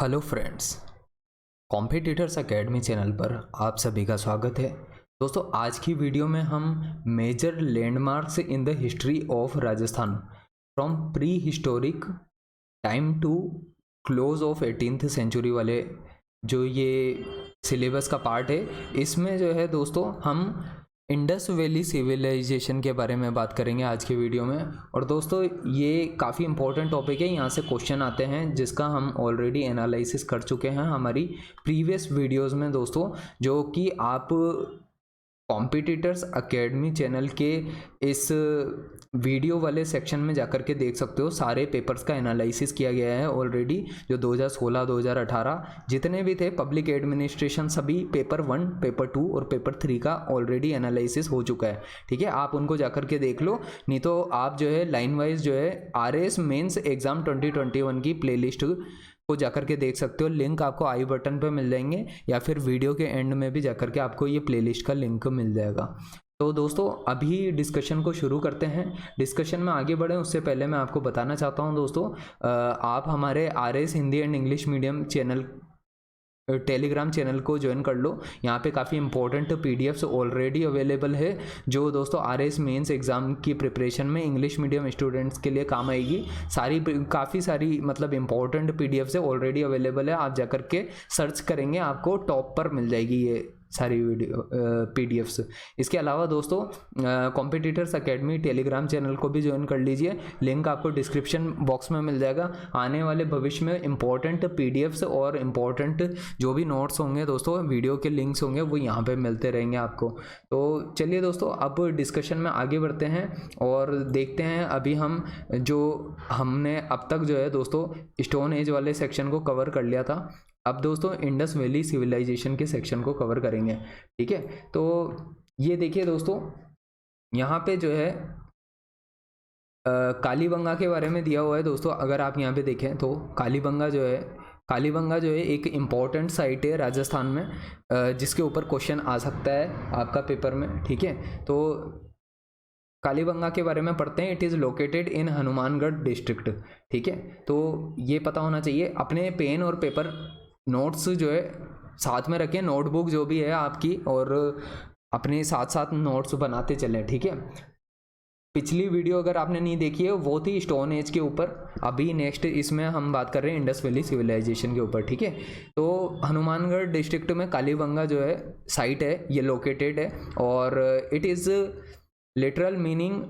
Hello friends, competitors academy channel पर आप सभी का स्वागत है। दोस्तों, आज की वीडियो में हम major landmarks in the history of Rajasthan from prehistoric time to close of 18th century वाले जो ये सिलेबस का पार्ट है, इसमें जो है दोस्तों हम इंडस वैली सिविलाइजेशन के बारे में बात करेंगे आज की वीडियो में। और दोस्तों, ये काफ़ी इंपॉर्टेंट टॉपिक है, यहाँ से क्वेश्चन आते हैं जिसका हम ऑलरेडी एनालिसिस कर चुके हैं हमारी प्रीवियस वीडियोस में दोस्तों, जो कि आप कॉम्पिटिटर्स एकेडमी चैनल के इस वीडियो वाले सेक्शन में जाकर के देख सकते हो। सारे पेपर्स का एनालिसिस किया गया है ऑलरेडी, जो 2016 2018 जितने भी थे पब्लिक एडमिनिस्ट्रेशन, सभी पेपर 1 पेपर 2 और पेपर 3 का ऑलरेडी एनालिसिस हो चुका है। ठीक है, आप उनको जाकर के देख लो, नहीं तो आप जो है लाइन वाइज जो है RAS मेंस एग्जाम 2021 की प्लेलिस्ट को जाकर के देख सकते हो। लिंक आपको आई बटन पे मिल जाएंगे या फिर वीडियो के एंड में भी जाकर के आपको ये प्लेलिस्ट का लिंक मिल जाएगा। तो दोस्तों, अभी डिस्कशन को शुरू करते हैं। डिस्कशन में आगे बढ़ें उससे पहले मैं आपको बताना चाहता हूं दोस्तों, आप हमारे RAS Hindi and English medium channel Telegram channel को ज्वाइन कर लो। यहाँ पे काफ़ी इंपॉर्टेंट PDFs ऑलरेडी अवेलेबल है, जो दोस्तों RAS मेंस एग्जाम की प्रिपरेशन में इंग्लिश मीडियम स्टूडेंट्स के लिए काम आएगी। काफ़ी सारी मतलब इंपॉर्टेंट PDFs है ऑलरेडी अवेलेबल है। आप जाकर के सर्च करेंगे, आपको टॉप पर मिल जाएगी ये सारी वीडियो PDFs। इसके अलावा दोस्तों, कॉम्पिटिटर्स एकेडमी टेलीग्राम चैनल को भी ज्वाइन कर लीजिए, लिंक आपको डिस्क्रिप्शन बॉक्स में मिल जाएगा। आने वाले भविष्य में इंपॉर्टेंट PDFs और इम्पॉर्टेंट जो भी नोट्स होंगे दोस्तों, वीडियो के लिंक्स होंगे, वो यहाँ पे मिलते रहेंगे आपको। तो चलिए दोस्तों, अब डिस्कशन में आगे बढ़ते हैं और देखते हैं अभी हम हमने अब तक जो है दोस्तों स्टोन एज वाले सेक्शन को कवर कर लिया था। अब दोस्तों इंडस वैली सिविलाइजेशन के सेक्शन को कवर करेंगे। ठीक है, तो ये देखिए दोस्तों, यहाँ पे जो है कालीबंगा के बारे में दिया हुआ है दोस्तों। अगर आप यहाँ पे देखें तो कालीबंगा जो है एक इम्पॉर्टेंट साइट है राजस्थान में, जिसके ऊपर क्वेश्चन आ सकता है आपका पेपर में। ठीक है, तो कालीबंगा के बारे में पढ़ते हैं। It is located in Hanumangarh district. ठीक है, तो ये पता होना चाहिए। अपने पेन और पेपर नोट्स जो है साथ में रखें, नोटबुक जो भी है आपकी, और अपने साथ साथ नोट्स बनाते चलें। ठीक है, पिछली वीडियो अगर आपने नहीं देखी है वो थी स्टोन एज के ऊपर, अभी नेक्स्ट इसमें हम बात कर रहे हैं इंडस वैली सिविलाइजेशन के ऊपर। ठीक है, तो हनुमानगढ़ डिस्ट्रिक्ट में कालीबंगा जो है साइट है, ये लोकेटेड है। और it is literal meaning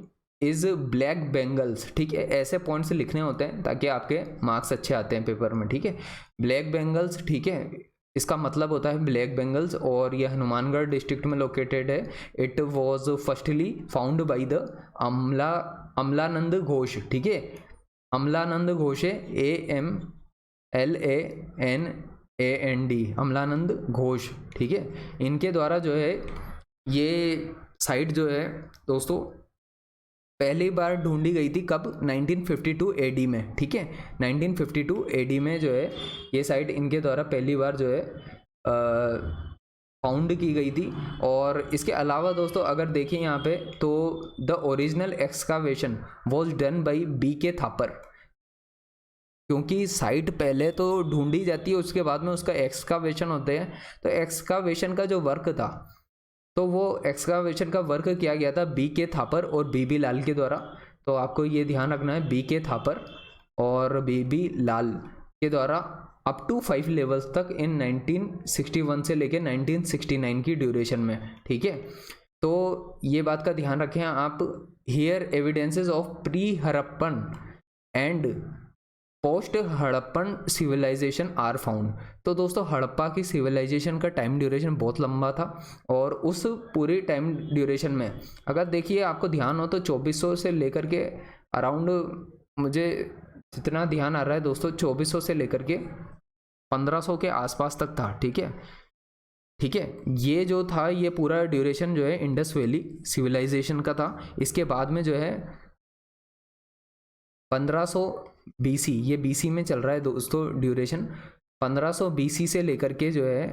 is black bangles. ठीक है, ऐसे पॉइंट्स लिखने होते हैं ताकि आपके मार्क्स अच्छे आते हैं पेपर में। ठीक है, ब्लैक बेंगल्स, ठीक है, इसका मतलब होता है ब्लैक बेंगल्स, और यह हनुमानगढ़ डिस्ट्रिक्ट में लोकेटेड है। It was firstly found by the Amalanand Ghosh. ठीक है, अमलानंद घोष है AMLANAND, अमलानंद घोष। ठीक है, इनके द्वारा जो है ये साइट जो है दोस्तों पहली बार ढूंढी गई थी कब? 1952 AD में। ठीक है, 1952 AD में जो है ये साइट इनके द्वारा पहली बार जो है फाउंड की गई थी। और इसके अलावा दोस्तों अगर देखें यहाँ पे तो the original excavation was done by BK Thapar. क्योंकि साइट पहले तो ढूंढी जाती है, उसके बाद में उसका एक्सकावेशन होते हैं। तो एक्सकावेशन का जो वर्क था, तो वो एक्सकावेशन का वर्क किया गया था BK थापर और BB लाल के द्वारा। तो आपको ये ध्यान रखना है, BK थापर और BB लाल के द्वारा अप टू 5 लेवल्स तक इन 1961 से लेके 1969 की ड्यूरेशन में। ठीक है, तो ये बात का ध्यान रखें आप। Here evidences of pre Harappan and post Harappan civilisation are found. तो दोस्तों हड़प्पा की सिविलाइजेशन का टाइम ड्यूरेशन बहुत लंबा था, और उस पूरी टाइम ड्यूरेशन में अगर देखिए आपको ध्यान हो तो 2400 से लेकर के अराउंड, मुझे जितना ध्यान आ रहा है दोस्तों, 2400 से लेकर के 1500 के आसपास तक था। ठीक है, ठीक है, ये जो था ये पूरा ड्यूरेशन जो है इंडस वैली सिविलाइजेशन का था। इसके बाद में जो है 1500 BC, ये BC में चल रहा है दोस्तों ड्यूरेशन। 1500 BC से लेकर के जो है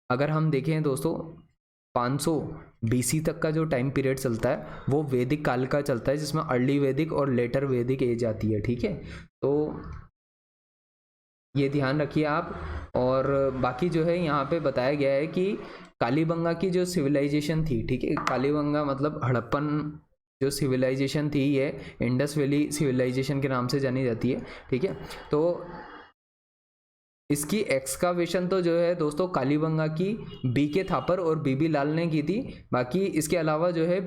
अगर हम देखें दोस्तों 500 BC तक का जो टाइम पीरियड चलता है वो वैदिक काल का चलता है, जिसमें अर्ली वैदिक और लेटर वैदिक एज आती है। ठीक है, तो ये ध्यान रखिए आप। और बाकी जो है यहाँ पे बताया गया है कि कालीबंगा की जो सिविलाइजेशन थी, ठीक है, कालीबंगा मतलब हड़प्पन जो सिविलाइजेशन थी ये इंडस वैली सिविलाइजेशन के नाम से जानी जाती है, ठीक है। तो इसकी एक्सकावेशन तो जो है दोस्तों कालीबंगा की BK थापर और BB लाल ने की थी। बाकी इसके अलावा जो है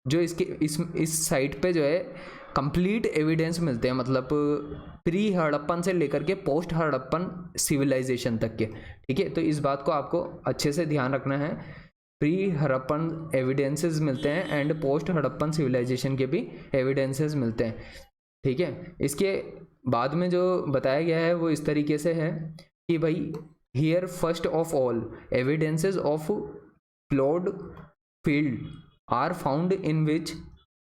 जो इसके इस साइट पे जो है कंप्लीट एविडेंस मिलते हैं, मतलब प्री हड़प्पन से लेकर के पोस्ट हड़प्पन सिविलाइजेशन तक के, ठीक है। तो इस बात को आपको अच्छे से ध्यान रखना है, प्री हड़प्पन एविडेंसेस मिलते हैं एंड पोस्ट हड़प्पन सिविलाइजेशन के भी एविडेंसेस मिलते हैं, ठीक है। इसके बाद में जो बताया गया है वो इस तरीके से है कि भाई here first of all evidences of ploughed field are found in which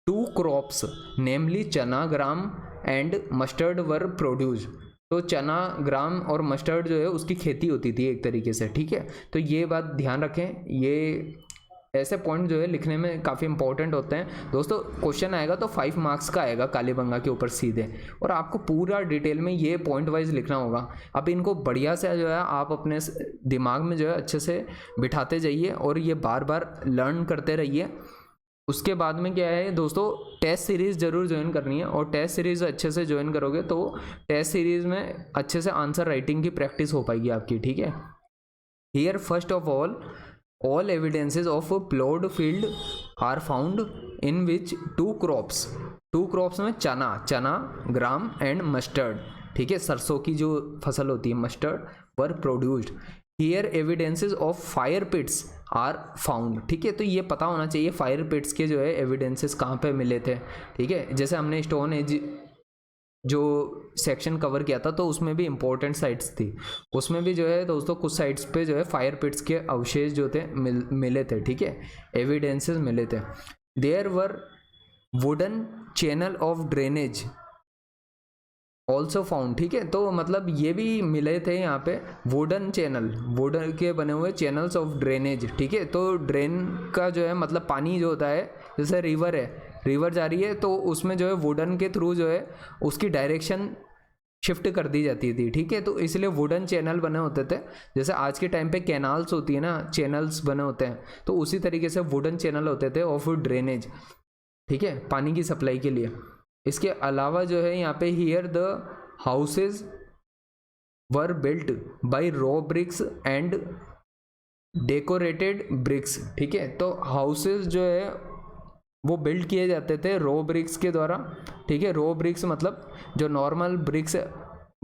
2 crops namely chana gram and mustard were produce. तो चना ग्राम और मस्टर्ड जो है उसकी खेती होती थी एक तरीके से, ठीक है। तो ये बात ध्यान रखें, ये ऐसे पॉइंट जो है लिखने में काफ़ी इंपॉर्टेंट होते हैं दोस्तों। क्वेश्चन आएगा तो 5 मार्क्स का आएगा कालीबंगा के ऊपर सीधे, और आपको पूरा डिटेल में ये पॉइंट वाइज लिखना होगा। अब इनको बढ़िया से जो है आप अपने दिमाग में जो है अच्छे से बिठाते जाइए और ये बार बार लर्न करते रहिए। उसके बाद में क्या है दोस्तों, टेस्ट सीरीज़ ज़रूर ज्वाइन करनी है, और टेस्ट सीरीज़ अच्छे से ज्वाइन करोगे तो टेस्ट सीरीज़ में अच्छे से आंसर राइटिंग की प्रैक्टिस हो पाएगी आपकी, ठीक है। Here first of all evidences of a plowed field are found in which 2 crops में चना ग्राम एंड मस्टर्ड, ठीक है, सरसों की जो फसल होती है mustard, were produced. Here evidences of fire pits are found, ठीक है। तो ये पता होना चाहिए फायर पिट्स के जो है एविडेंसेस कहाँ पे मिले थे, ठीक है। जैसे हमने स्टोन एज जो सेक्शन कवर किया था तो उसमें भी इम्पोर्टेंट साइट्स थी, उसमें भी जो है दोस्तों कुछ साइट्स पे जो है फायर पिट्स के अवशेष जो थे मिले थे, ठीक है, एविडेंसेस मिले थे। There were wooden channel of drainage also found, ठीक है। तो मतलब ये भी मिले थे यहाँ पे वुडन चैनल, वुडन के बने हुए चैनल्स ऑफ ड्रेनेज, ठीक है। तो ड्रेन का जो है मतलब पानी जो होता है, जैसे रिवर है, रिवर जा रही है तो उसमें जो है वुडन के थ्रू जो है उसकी डायरेक्शन शिफ्ट कर दी जाती थी, ठीक है। तो इसलिए वुडन चैनल बने होते थे, जैसे आज के टाइम पे कैनाल्स होती है ना, चैनल्स बने होते हैं, तो उसी तरीके से वुडन चैनल होते थे ऑफ ड्रेनेज, ठीक है, पानी की सप्लाई के लिए। इसके अलावा जो है यहाँ पे here the houses were built by raw bricks and decorated bricks, ठीक है। तो हाउसेज जो है वो बिल्ड किए जाते थे रॉ ब्रिक्स के द्वारा, ठीक है। रॉ ब्रिक्स मतलब जो नॉर्मल ब्रिक्स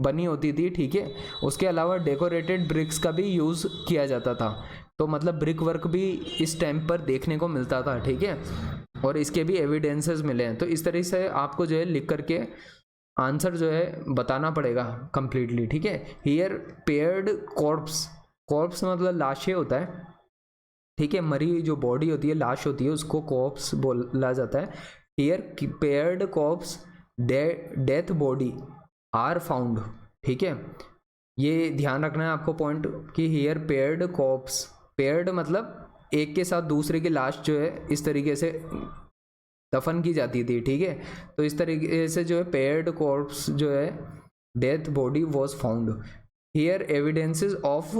बनी होती थी, ठीक है। उसके अलावा डेकोरेटेड ब्रिक्स का भी यूज़ किया जाता था, तो मतलब ब्रिक वर्क भी इस टाइम पर देखने को मिलता था, ठीक है। और इसके भी एविडेंसेस मिले हैं। तो इस तरह से आपको जो है लिख करके आंसर जो है बताना पड़ेगा कंप्लीटली, ठीक है। हियर पेयर्ड कॉर्प्स मतलब लाशें होता है, ठीक है, मरी जो बॉडी होती है, लाश होती है, उसको कॉर्प्स बोला जाता है। Here paired corpse death body are found, ठीक है। ये ध्यान रखना है आपको पॉइंट कि हियर पेयर्ड कॉर्प्स, पेयर्ड मतलब एक के साथ दूसरे की लाश जो है इस तरीके से दफन की जाती थी, ठीक है। तो इस तरीके से जो है पेयर्ड कॉर्प्स जो है death body was found. Here evidences of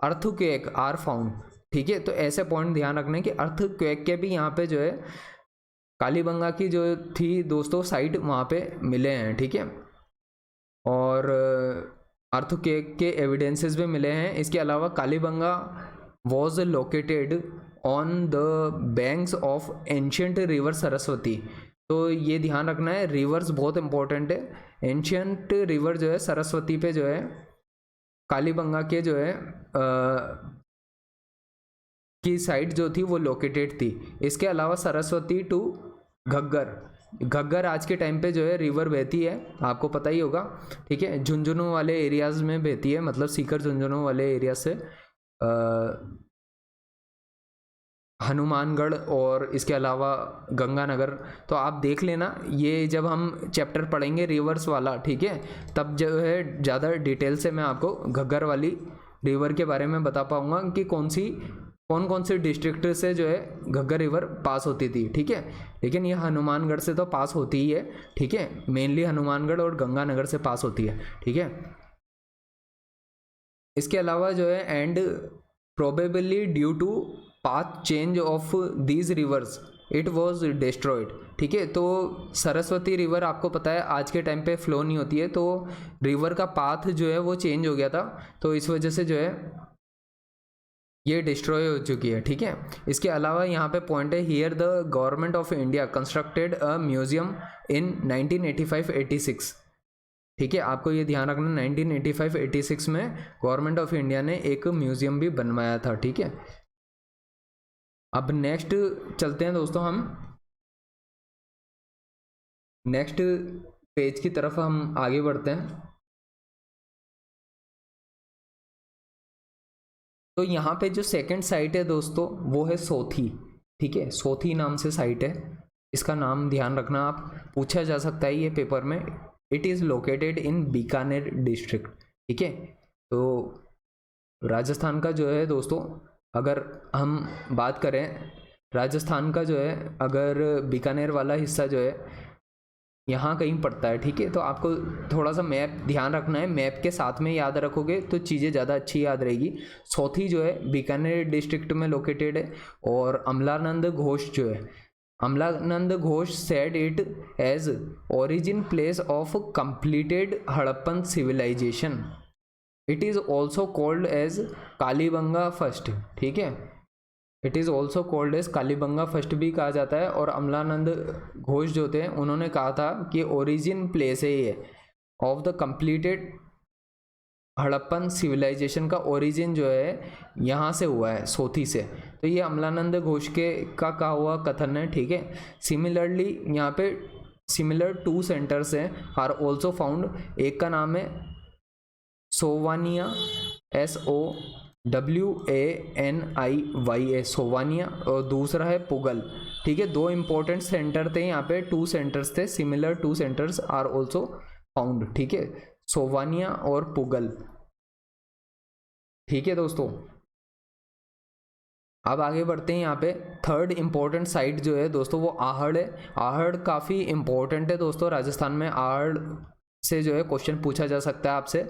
earthquake are found, ठीक है। तो ऐसे पॉइंट ध्यान रखने कि अर्थक्वेक के भी यहाँ पे जो है कालीबंगा की जो थी दोस्तों साइट वहाँ पे मिले हैं, ठीक है। और अर्थक्वेक के एविडेंसेस भी मिले हैं। इसके अलावा Kalibanga was located on the banks of ancient river Saraswati. तो ये ध्यान रखना है, रिवर्स बहुत इंपॉर्टेंट है। एंशियंट रिवर जो है सरस्वती पे जो है कालीबंगा के जो है की साइट जो थी वो लोकेटेड थी। इसके अलावा सरस्वती टू घग्गर आज के टाइम पे जो है रिवर बहती है, आपको पता ही होगा, ठीक है। झुंझुनू वाले एरियाज में बहती है, मतलब सीकर झुंझुनू वाले एरिया से हनुमानगढ़ और इसके अलावा गंगानगर। तो आप देख लेना, ये जब हम चैप्टर पढ़ेंगे रिवर्स वाला, ठीक है, तब जो है ज़्यादा डिटेल से मैं आपको घग्गर वाली रिवर के बारे में बता पाऊँगा कि कौन कौन से डिस्ट्रिक्ट से जो है घग्गर रिवर पास होती थी, ठीक है। लेकिन ये हनुमानगढ़ से तो पास होती ही है, ठीक है, मेनली हनुमानगढ़ और गंगानगर से पास होती है, ठीक है। इसके अलावा जो है and probably due to path change of these rivers it was destroyed. ठीक है, तो सरस्वती रिवर आपको पता है आज के टाइम पे फ्लो नहीं होती है, तो रिवर का पाथ जो है वो चेंज हो गया था, तो इस वजह से जो है ये डिस्ट्रॉय हो चुकी है। ठीक है, इसके अलावा यहाँ पे पॉइंट है, here the government of India constructed a museum in 1985-86। ठीक है, आपको ये ध्यान रखना 1985-86 में गवर्नमेंट ऑफ इंडिया ने एक म्यूजियम भी बनवाया था। ठीक है, अब नेक्स्ट चलते हैं दोस्तों, हम नेक्स्ट पेज की तरफ हम आगे बढ़ते हैं। तो यहाँ पे जो सेकंड साइट है दोस्तों वो है सोथी। ठीक है, सोथी नाम से साइट है, इसका नाम ध्यान रखना, आप पूछा जा सकता है ये पेपर में। It is located in Bikaner district. ठीक है, तो राजस्थान का जो है दोस्तों, अगर हम बात करें राजस्थान का जो है, अगर बीकानेर वाला हिस्सा जो है यहाँ कहीं पड़ता है। ठीक है, तो आपको थोड़ा सा मैप ध्यान रखना है, मैप के साथ में याद रखोगे तो चीज़ें ज़्यादा अच्छी याद रहेगी। सोथी जो है बीकानेर डिस्ट्रिक्ट में लोकेटेड है, और अमलानंद घोष जो है, Amalananda Ghosh said it as origin place of completed Harappan civilisation. It is also called as Kalibanga first. ठीक है, it is also called as Kalibanga first भी कहा जाता है। और अमलानंद घोष जो थे उन्होंने कहा था कि ओरिजिन प्लेस है ये of the completed Harappan civilisation, का ओरिजिन जो है यहाँ से हुआ है, सोथी से। तो ये अमलानंद घोष के का कहा हुआ कथन है। ठीक है, सिमिलरली यहाँ पे सिमिलर 2 सेंटर्स हैं आर ऑल्सो फाउंड। एक का नाम है सोवानिया, SOWANIYA सोवानिया, और दूसरा है पुगल। ठीक है, 2 इंपॉर्टेंट सेंटर थे यहाँ पे, 2 सेंटर्स थे, similar 2 centres are also found. ठीक है, सोवानिया और पुगल। ठीक है दोस्तों, अब आगे बढ़ते हैं। यहाँ पे थर्ड इंपॉर्टेंट साइट जो है दोस्तों वो आहड़ है। आहड़ काफ़ी इंपॉर्टेंट है दोस्तों, राजस्थान में आहड़ से जो है क्वेश्चन पूछा जा सकता है आपसे।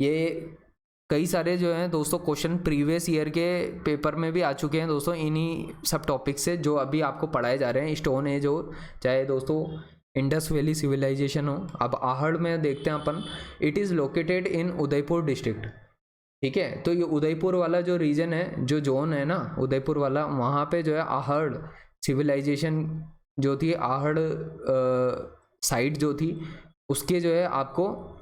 ये कई सारे जो हैं दोस्तों क्वेश्चन प्रीवियस ईयर के पेपर में भी आ चुके हैं दोस्तों, इन्हीं सब टॉपिक से जो अभी आपको पढ़ाए जा रहे हैं। स्टोन एज हो चाहे दोस्तों इंडस वैली सिविलाइजेशन हो। अब आहड़ में देखते हैं अपन, it is located in Udaipur district. ठीक है, तो ये उदयपुर वाला जो रीजन है, जो जोन है ना उदयपुर वाला, वहाँ पे जो है आहड़ सिविलाइजेशन जो थी, आहड़ साइट जो थी, उसके जो है आपको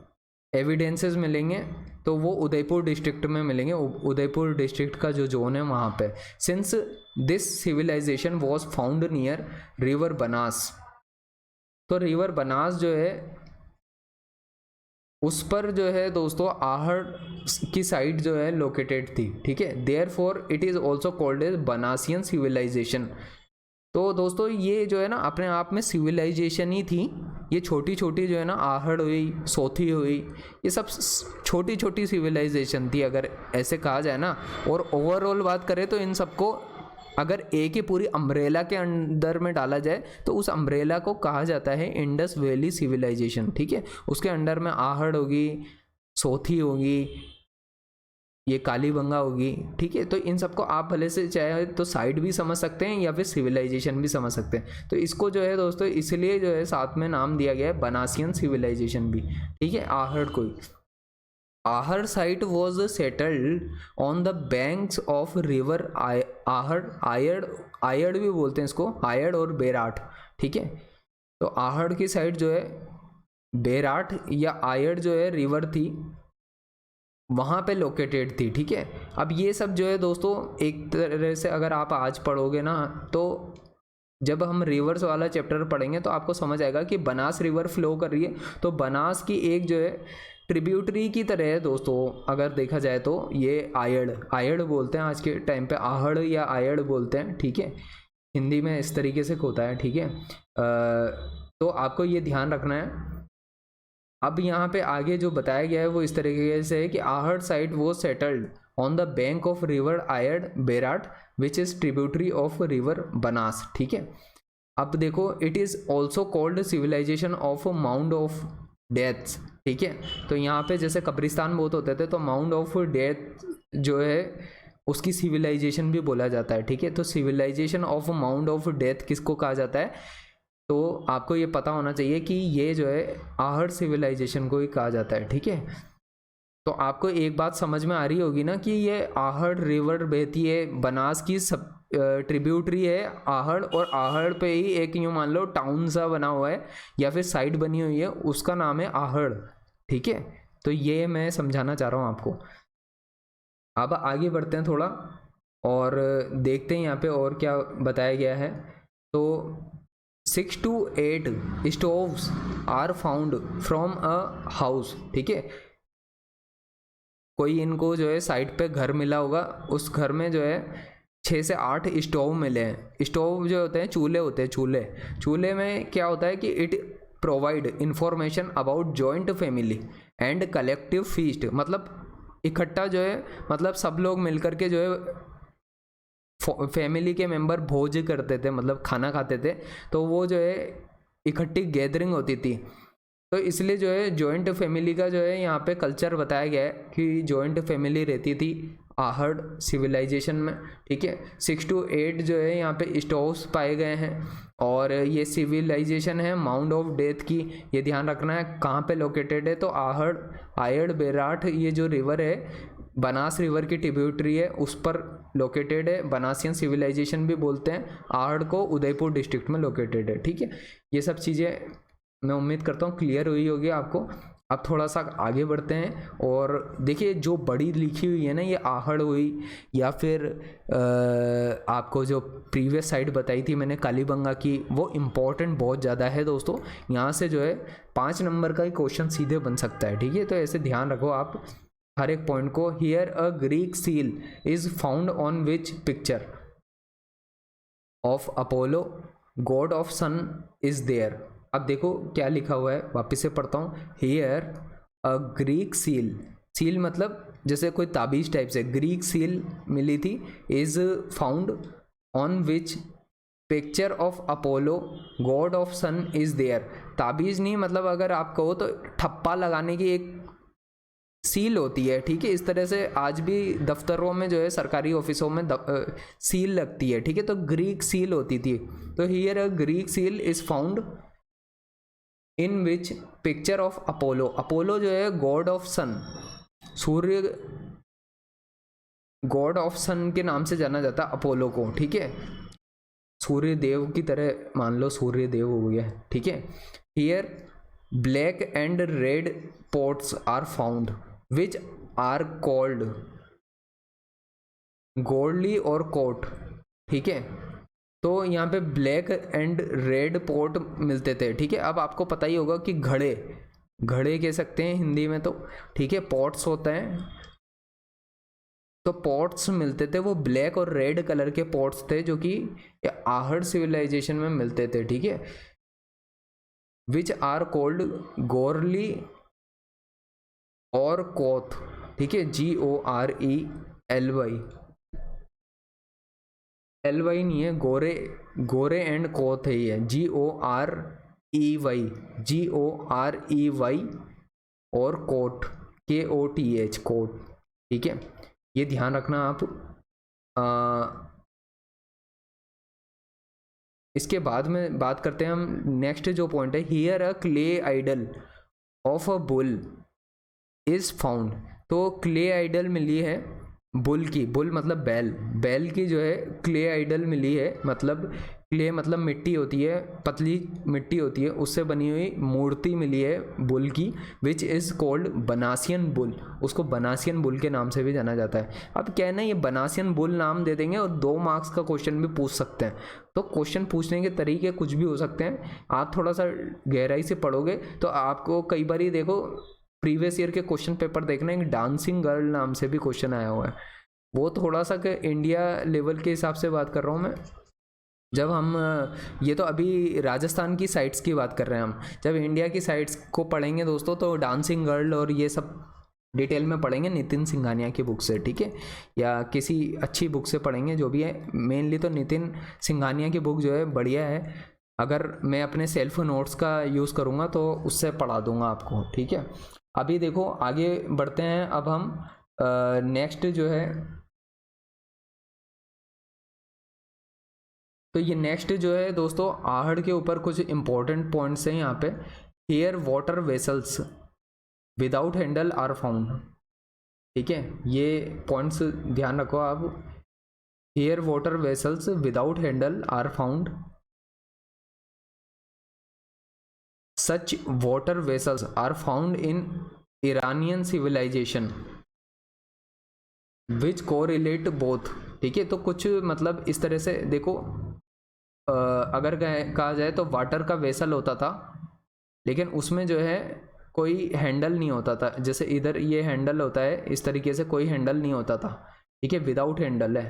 एविडेंसेस मिलेंगे, तो वो उदयपुर डिस्ट्रिक्ट में मिलेंगे। उदयपुर डिस्ट्रिक्ट का जो जोन है वहाँ पे। Since this civilisation was found near river Banas, तो रिवर बनास जो है उस पर जो है दोस्तों आहड़ की साइट जो है लोकेटेड थी। ठीक है, therefore it is also called as Banasian civilisation. तो दोस्तों ये जो है ना अपने आप में सिविलाइजेशन ही थी। ये छोटी छोटी जो है ना आहड़ हुई, सोथी हुई, ये सब छोटी छोटी सिविलाइजेशन थी अगर ऐसे कहा जाए ना। और ओवरऑल बात करें तो इन सबको अगर एक ही पूरी अम्ब्रेला के अंदर में डाला जाए तो उस अम्ब्रेला को कहा जाता है इंडस वैली सिविलाइजेशन। ठीक है, उसके अंडर में आहड़ होगी, सोथी होगी, ये कालीबंगा होगी। ठीक है, तो इन सबको आप भले से चाहे तो साइट भी समझ सकते हैं या फिर सिविलाइजेशन भी समझ सकते हैं। तो इसको जो है दोस्तों इसलिए जो है साथ में नाम दिया गया है बनासियन सिविलाइजेशन भी। ठीक है, आहड़ को Ahar site was settled on the banks of river Ahar. Ayad भी बोलते हैं इसको, आयड़ और बेराट। ठीक है, तो आहड़ की साइड जो है बेराट या आयड़ जो है रिवर थी, वहाँ पे लोकेटेड थी। ठीक है, अब ये सब जो है दोस्तों एक तरह से अगर आप आज पढ़ोगे ना, तो जब हम रिवर्स वाला चैप्टर पढ़ेंगे तो आपको समझ आएगा कि बनास रिवर फ्लो कर रही है, तो बनास की एक जो है ट्रिब्यूटरी की तरह है दोस्तों। अगर देखा जाए तो ये आयड़ बोलते हैं आज के टाइम पे, आहड़ या आयड़ बोलते हैं। ठीक है, हिंदी में इस तरीके से होता है। ठीक है, तो आपको ये ध्यान रखना है। अब यहाँ पे आगे जो बताया गया है वो इस तरीके से है कि आहड़ साइट वो settled on the bank of river Ayad Berach which is tributary of river Banas. ठीक है, अब देखो it is also called civilisation of mound of deaths, ठीक है। तो यहाँ पे जैसे कब्रिस्तान बहुत होते थे, तो माउंट ऑफ डेथ जो है उसकी सिविलाइजेशन भी बोला जाता है, ठीक है। तो civilisation of mount of death किसको कहा जाता है, तो आपको ये पता होना चाहिए कि ये जो है आहड़ सिविलाइजेशन को ही कहा जाता है, ठीक है। तो आपको एक बात समझ में आ रही होगी ना कि ये आहड़ रिवर बहती है, बनास की सब ट्रिब्यूटरी है आहड़, और आहड़ पे ही एक यूँ मान लो टाउन सा बना हुआ है या फिर साइट बनी हुई है, उसका नाम है आहड़, ठीक है। तो ये मैं समझाना चाह रहा हूँ आपको। अब आगे बढ़ते हैं थोड़ा और देखते हैं यहाँ पे और क्या बताया गया है। तो 6 to 8 stoves are found from a house, ठीक है। कोई इनको जो है साइट पे घर मिला होगा, उस घर में जो है 6 से 8 स्टोव मिले हैं। स्टोव जो होते हैं चूल्हे होते हैं, चूल्हे में क्या होता है कि it provide information about joint family and collective feast, मतलब इकट्ठा जो है, मतलब सब लोग मिलकर के जो है फैमिली के मेंबर भोज करते थे, मतलब खाना खाते थे, तो वो जो है इकट्ठी गैदरिंग होती थी। तो इसलिए जो है जॉइंट फैमिली का जो है यहाँ पे कल्चर बताया गया है कि जॉइंट फैमिली रहती थी आहड़ सिविलाइजेशन में, ठीक है। 6 to 8 जो है यहाँ पे स्टोव्स पाए गए हैं, और ये सिविलाइजेशन है माउंट ऑफ डेथ की, ये ध्यान रखना है कहाँ पे लोकेटेड है। तो आहड़ आयड़ बेराठ ये जो रिवर है बनास रिवर की ट्रिब्यूटरी है, उस पर लोकेटेड है। बनासियन सिविलाइजेशन भी बोलते हैं। आहड़ को उदयपुर डिस्ट्रिक्ट में लोकेटेड है, ठीक है। ये सब चीज़ें मैं उम्मीद करता हूँ क्लियर हुई होगी आपको। अब थोड़ा सा आगे बढ़ते हैं और देखिए जो बड़ी लिखी हुई है ना, ये आहड़ हुई, या फिर आपको जो प्रीवियस साइड बताई थी मैंने कालीबंगा की, वो इम्पोर्टेंट बहुत ज़्यादा है दोस्तों। यहाँ से जो है 5 नंबर का ही क्वेश्चन सीधे बन सकता है, ठीक है। तो ऐसे ध्यान रखो आप हर एक पॉइंट को। Here a Greek seal is found on which picture of Apollo god of sun is there. अब देखो क्या लिखा हुआ है, वापस से पढ़ता हूँ। Here a Greek seal, seal मतलब जैसे कोई ताबीज टाइप से, ग्रीक सील मिली थी, is found on which picture of Apollo god of sun is there. ताबीज नहीं, मतलब अगर आप कहो तो ठप्पा लगाने की एक सील होती है, ठीक है। इस तरह से आज भी दफ्तरों में जो है सरकारी ऑफिसों में सील लगती है, ठीक है। तो ग्रीक सील होती थी। तो here a Greek seal is found in which picture of Apollo. Apollo जो है god of sun, Surya god of sun के नाम से जाना जाता है अपोलो को, ठीक है। सूर्य देव की तरह मान लो, सूर्य देव हो गया, ठीक है। Here black and red pots are found which are called goldly और कोट, ठीक है। तो यहाँ पे ब्लैक एंड रेड पॉट मिलते थे, ठीक है। अब आपको पता ही होगा कि घड़े, घड़े कह सकते हैं हिंदी में तो, ठीक है। पॉट्स होते हैं, तो पॉट्स मिलते थे, वो ब्लैक और रेड कलर के पॉट्स थे जो कि आहड़ सिविलाइजेशन में मिलते थे, ठीक है। विच आर कोल्ड गोरली और कोथ, ठीक है। GORELY, LY नहीं है, गोरे, गोरे एंड कोथ है ये, GOREY और कोट, KOTH कोट, ठीक है। ये ध्यान रखना आप। इसके बाद में बात करते हैं हम, नेक्स्ट जो पॉइंट है, here a clay idol of a bull is found. तो क्ले आइडल मिली है बुल की, बुल मतलब बैल, बैल की जो है क्ले आइडल मिली है, मतलब क्ले मतलब मिट्टी होती है, पतली मिट्टी होती है, उससे बनी हुई मूर्ति मिली है बुल की, विच इज़ कॉल्ड बनासियन बुल। उसको बनासियन बुल के नाम से भी जाना जाता है। अब क्या है ना, ये बनासियन बुल नाम दे देंगे और 2 मार्क्स का क्वेश्चन भी पूछ सकते हैं। तो क्वेश्चन पूछने के तरीके कुछ भी हो सकते हैं, आप थोड़ा सा गहराई से पढ़ोगे तो आपको कई बार ही देखो प्रीवियस ईयर के क्वेश्चन पेपर देखना, एक डांसिंग गर्ल नाम से भी क्वेश्चन आया हुआ है। वो थोड़ा सा इंडिया लेवल के हिसाब से बात कर रहा हूँ मैं। जब हम ये तो अभी राजस्थान की साइट्स की बात कर रहे हैं हम, जब इंडिया की साइट्स को पढ़ेंगे दोस्तों तो डांसिंग गर्ल और ये सब डिटेल में पढ़ेंगे नितिन सिंघानिया की बुक से, ठीक है, या किसी अच्छी बुक से पढ़ेंगे जो भी है। मेनली तो नितिन सिंघानिया की बुक जो है बढ़िया है, अगर मैं अपने सेल्फ नोट्स का यूज़ करूँगा तो उससे पढ़ा दूँगा आपको, ठीक है। अभी देखो आगे बढ़ते हैं, अब हम नेक्स्ट जो है, तो ये नेक्स्ट जो है दोस्तों आहड़ के ऊपर कुछ इंपॉर्टेंट पॉइंट्स हैं यहाँ पे। Here water vessels without handle are found, ठीक है, ये पॉइंट्स ध्यान रखो आप। Here water vessels without handle are found, such water vessels are found in Iranian civilisation which correlate both, ठीक है। तो कुछ मतलब इस तरह से देखो, अगर कहा जाए तो वाटर का वेसल होता था, लेकिन उसमें जो है कोई हैंडल नहीं होता था, जैसे इधर ये हैंडल होता है, इस तरीके से कोई हैंडल नहीं होता था, ठीक है, विदाउट हैंडल है।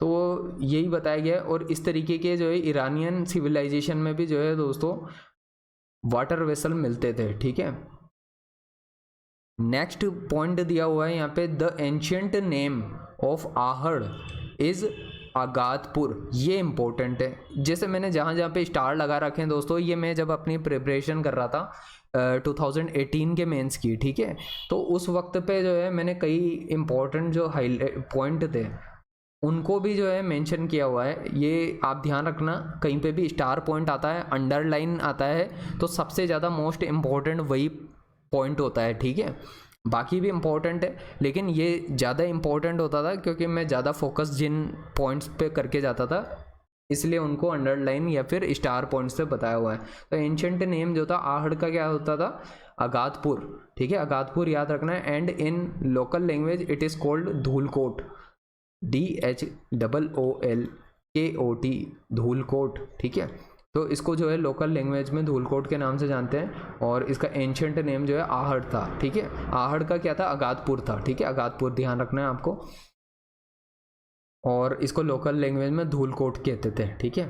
तो यही बताया गया है। और इस तरीके के जो है ईरानियन सिविलाइजेशन में भी जो है दोस्तों वाटर वेसल मिलते थे, ठीक है। नेक्स्ट पॉइंट दिया हुआ है यहाँ पे, the ancient name of Ahar is Aghatpur, ये इंपॉर्टेंट है। जैसे मैंने जहाँ जहाँ पे स्टार लगा रखे हैं दोस्तों, ये मैं जब अपनी प्रिपरेशन कर रहा था 2018 के मेंस की, ठीक है, तो उस वक्त पे जो है मैंने कई इंपॉर्टेंट जो हाईलाइट पॉइंट थे उनको भी जो है मेंशन किया हुआ है। ये आप ध्यान रखना, कहीं पे भी स्टार पॉइंट आता है, अंडरलाइन आता है, तो सबसे ज़्यादा मोस्ट इम्पॉर्टेंट वही पॉइंट होता है, ठीक है। बाकी भी इम्पोर्टेंट है, लेकिन ये ज़्यादा इम्पोर्टेंट होता था क्योंकि मैं ज़्यादा फोकस जिन पॉइंट्स पे करके जाता था, इसलिए उनको अंडरलाइन या फिर स्टार पॉइंट्स से बताया हुआ है। तो एंशिएंट नेम जो था आहड़ का क्या होता था, आगातपुर, ठीक है, आगातपुर याद रखना है। And in local language it is called Dhulkot, DHOOLKOT, Dhulkot, ठीक है। तो इसको जो है लोकल लैंग्वेज में धूलकोट के नाम से जानते हैं, और इसका एंशिएंट नेम जो है आहड़ था, ठीक है। आहड़ का क्या था, आगातपुर था, ठीक है, आगातपुर ध्यान रखना है आपको, और इसको लोकल लैंग्वेज में धूलकोट कहते थे, ठीक है।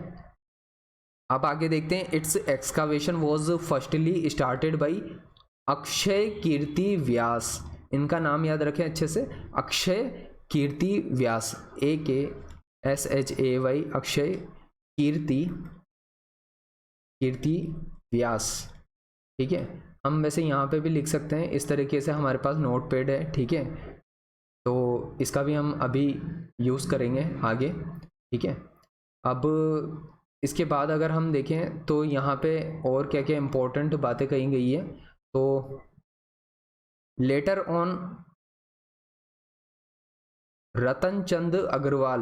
अब आगे देखते हैं, its excavation was firstly started by Akshay Kirti Vyas, इनका नाम याद रखें अच्छे से, अक्षय कीर्ति व्यास, AKSHAY, अक्षय कीर्ति व्यास, ठीक है। हम वैसे यहाँ पे भी लिख सकते हैं, इस तरीके से हमारे पास नोट पैड है, ठीक है, तो इसका भी हम अभी यूज़ करेंगे आगे, ठीक है। अब इसके बाद अगर हम देखें तो यहाँ पे और क्या क्या इम्पोर्टेंट बातें कही गई है, तो later on Ratan Chand Agrawal,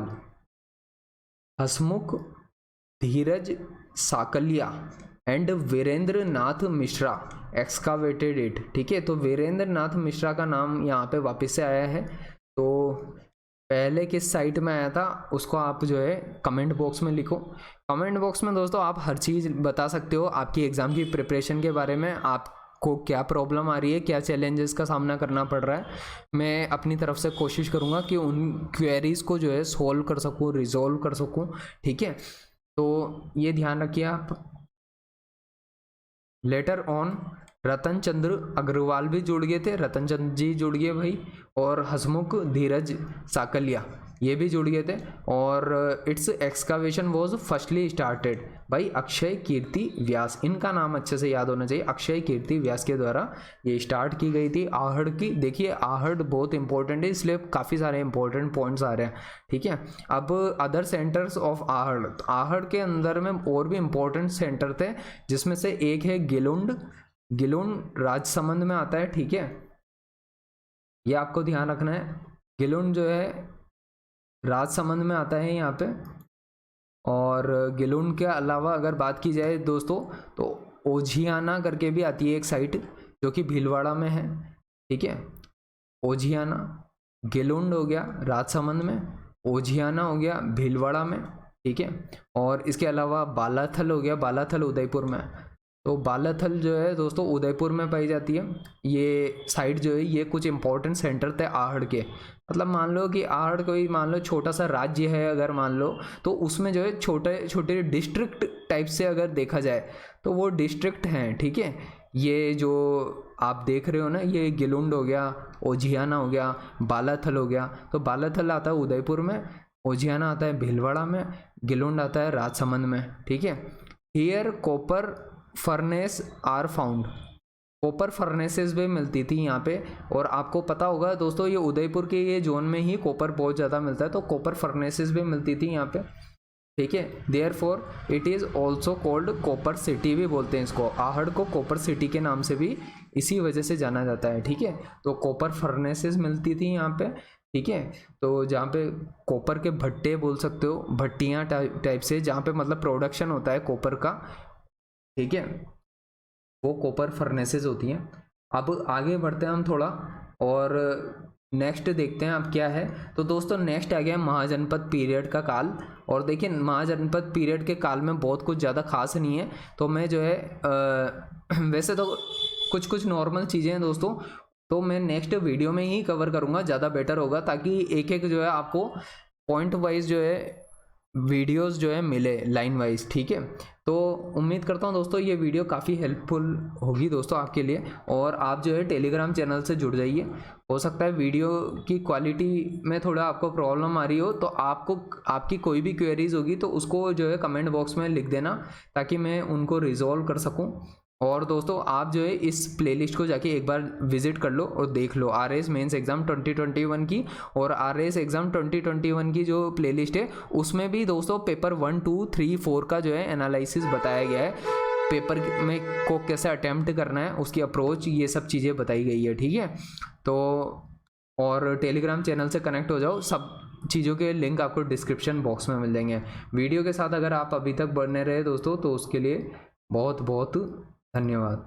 Hasmukh, Dheeraj Sankalia and Virendra Nath Mishra excavated it, ठीक है। तो वीरेंद्र नाथ मिश्रा का नाम यहाँ पे वापस से आया है, तो पहले किस साइट में आया था उसको आप जो है कमेंट बॉक्स में लिखो। कमेंट बॉक्स में दोस्तों आप हर चीज़ बता सकते हो, आपकी एग्ज़ाम की प्रिपरेशन के बारे में, आपको क्या प्रॉब्लम आ रही है, क्या चैलेंजेस का सामना करना पड़ रहा है। मैं अपनी तरफ से कोशिश करूँगा कि उन क्वेरीज़ को जो है सोल्व कर सकूँ, रिजॉल्व कर सकूँ, ठीक है। तो ये ध्यान रखिए आप। लेटर ऑन रतन चंद्र अग्रवाल भी जुड़ गए थे, रतन चंद्र जी जुड़ गए भाई, और हसमुख धीरज साकलिया ये भी जुड़ गए थे, और its excavation was firstly started by Akshay Kirti Vyas, इनका नाम अच्छे से याद होना चाहिए, अक्षय कीर्ति व्यास के द्वारा ये स्टार्ट की गई थी आहड़ की। देखिए आहड़ बहुत इंपॉर्टेंट है, इसलिए काफ़ी सारे इंपॉर्टेंट पॉइंट्स आ रहे हैं, ठीक है। अब other centres of Ahar, Ahar के अंदर में और भी इंपॉर्टेंट सेंटर थे, जिसमें से एक है गिलुंड, गिलुंड राजसमंद में आता है, ठीक है, ये आपको ध्यान रखना है। गिलुंड जो है राजसमंद में आता है यहाँ पे, और गिलुंड के अलावा अगर बात की जाए दोस्तों तो ओझियाना करके भी आती है एक साइट जो कि भीलवाड़ा में है, ठीक है। ओझियाना, गिलुंड हो गया राजसमंद में, ओझियाना हो गया भीलवाड़ा में, ठीक है। और इसके अलावा बालाथल हो गया, बालाथल उदयपुर में, तो बालाथल जो है दोस्तों उदयपुर में पाई जाती है। ये साइट जो है ये कुछ इंपॉर्टेंट सेंटर थे आहड़ के, मतलब मान लो कि आहड़ कोई मान लो छोटा सा राज्य है अगर मान लो, तो उसमें जो है छोटे छोटे डिस्ट्रिक्ट टाइप से अगर देखा जाए तो वो डिस्ट्रिक्ट हैं, ठीक है। ये जो आप देख रहे हो ना, ये गिलुंड हो गया, ओझियाना हो गया, बालाथल हो गया, तो बालाथल आता है उदयपुर में, ओझियाना आता है भीलवाड़ा में, गिलुंड आता है राजसमंद में, ठीक है। Here copper furnace are found, copper furnaces भी मिलती थी यहाँ पे। और आपको पता होगा दोस्तों ये उदयपुर के ये जोन में ही कॉपर बहुत ज़्यादा मिलता है, तो कॉपर फर्नेसेस भी मिलती थी यहाँ पे, ठीक है। Therefore it is also called copper city भी बोलते हैं इसको, आहड़ को कॉपर सिटी के नाम से भी इसी वजह से जाना जाता है, ठीक है। तो कॉपर फर्नेसेस मिलती थी यहाँ पे, ठीक है। तो जहाँ पे कॉपर के भट्टे बोल सकते हो, भट्टियाँ टाइप से, जहाँ पे मतलब प्रोडक्शन होता है कॉपर का, ठीक है, वो कॉपर फर्नेसेस होती हैं। अब आगे बढ़ते हैं हम थोड़ा और नेक्स्ट देखते हैं अब क्या है। तो दोस्तों नेक्स्ट आ गया महाजनपद पीरियड का काल। और देखिए महाजनपद पीरियड के काल में बहुत कुछ ज़्यादा खास नहीं है, तो मैं जो है वैसे तो कुछ कुछ नॉर्मल चीज़ें हैं दोस्तों, तो मैं नेक्स्ट वीडियो में ही कवर करूँगा, ज़्यादा बेटर होगा, ताकि एक एक जो है आपको पॉइंट वाइज जो है वीडियोस जो है मिले लाइन वाइज, ठीक है। तो उम्मीद करता हूँ दोस्तों ये वीडियो काफ़ी हेल्पफुल होगी दोस्तों आपके लिए, और आप जो है टेलीग्राम चैनल से जुड़ जाइए। हो सकता है वीडियो की क्वालिटी में थोड़ा आपको प्रॉब्लम आ रही हो, तो आपको आपकी कोई भी क्वेरीज होगी तो उसको जो है कमेंट बॉक्स में लिख देना, ताकि मैं उनको रिजॉल्व कर सकूँ। और दोस्तों आप जो है इस प्लेलिस्ट को जाके एक बार विजिट कर लो और देख लो RAS मेंस एग्जाम 2021 की और RAS एग्जाम 2021 की जो प्लेलिस्ट है उसमें भी दोस्तों पेपर 1, 2, 3, 4 का जो है एनालिसिस बताया गया है, पेपर में को कैसे अटेम्प्ट करना है, उसकी अप्रोच, ये सब चीज़ें बताई गई है, ठीक है। तो और टेलीग्राम चैनल से कनेक्ट हो जाओ, सब चीज़ों के लिंक आपको डिस्क्रिप्शन बॉक्स में मिल जाएंगे। वीडियो के साथ अगर आप अभी तक बने रहे दोस्तों तो उसके लिए बहुत बहुत धन्यवाद।